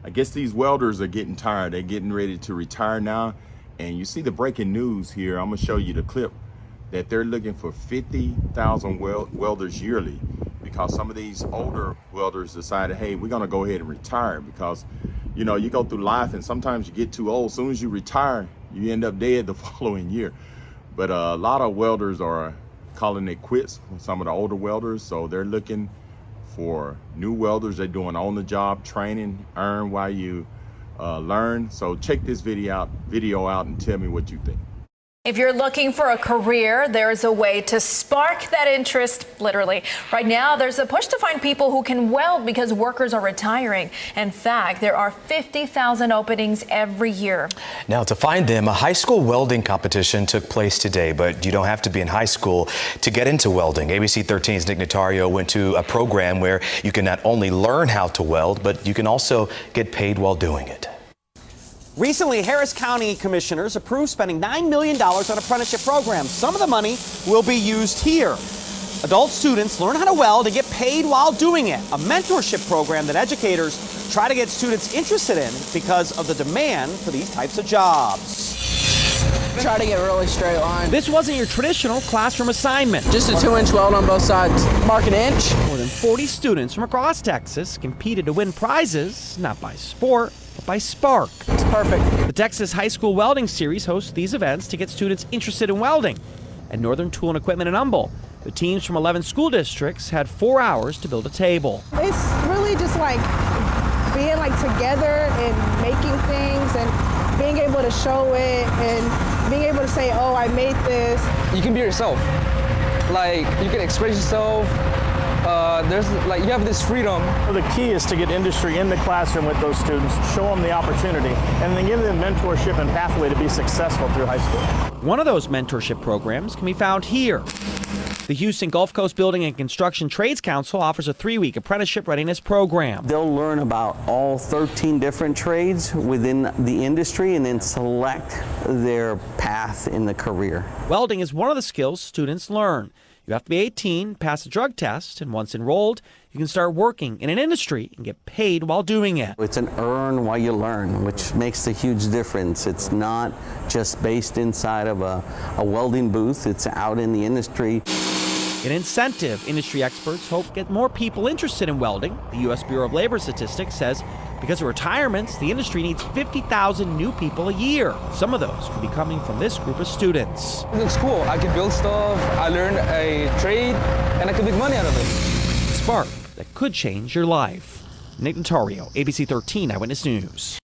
I guess these welders are getting tired. They're getting ready to retire now. And you see the breaking news here. I'm gonna show you the clip that they're looking for 50,000 welders yearly, because some of these older welders decided, hey, we're gonna go ahead and retire, because you know, you go through life and sometimes you get too old. As soon as you retire, you end up dead the following year. But a lot of welders are calling it quits, some of the older welders. So they're looking for new welders. They're doing on-the-job training, earn while you learn. So check this video out and tell me what you think. If you're looking for a career, there's a way to spark that interest, literally. Right now, there's a push to find people who can weld because workers are retiring. In fact, there are 50,000 openings every year. Now, to find them, a high school welding competition took place today, but you don't have to be in high school to get into welding. ABC 13's Nick Notario went to a program where you can not only learn how to weld, but you can also get paid while doing it. Recently, Harris County commissioners approved spending $9 million on apprenticeship programs. Some of the money will be used here. Adult students learn how to weld and get paid while doing it. A mentorship program that educators try to get students interested in because of the demand for these types of jobs. Try to get a really straight line. This wasn't your traditional classroom assignment. Just a 2-inch weld on both sides. Mark an inch. More than 40 students from across Texas competed to win prizes, not by sport, but by spark. It's perfect. The Texas High School Welding Series hosts these events to get students interested in welding. At Northern Tool and Equipment in Humble, the teams from 11 school districts had 4 hours to build a table. It's really just like being like together and making things and being able to show it and being able to say, oh, I made this. You can be yourself. Like, you can express yourself. There's like, you have this freedom. Well, the key is to get industry in the classroom with those students, show them the opportunity, and then give them mentorship and pathway to be successful through high school. One of those mentorship programs can be found here. The Houston Gulf Coast Building and Construction Trades Council offers a 3-week apprenticeship readiness program. They'll learn about all 13 different trades within the industry and then select their path in the career. Welding is one of the skills students learn. You have to be 18, pass a drug test, and once enrolled, you can start working in an industry and get paid while doing it. It's an earn while you learn, which makes a huge difference. It's not just based inside of a welding booth, it's out in the industry. An incentive industry experts hope get more people interested in welding. The U.S. Bureau of Labor Statistics says because of retirements, the industry needs 50,000 new people a year. Some of those could be coming from this group of students. It looks cool. I can build stuff, I learned a trade, and I can make money out of it. Spark that could change your life. Nick Notario, ABC 13 Eyewitness News.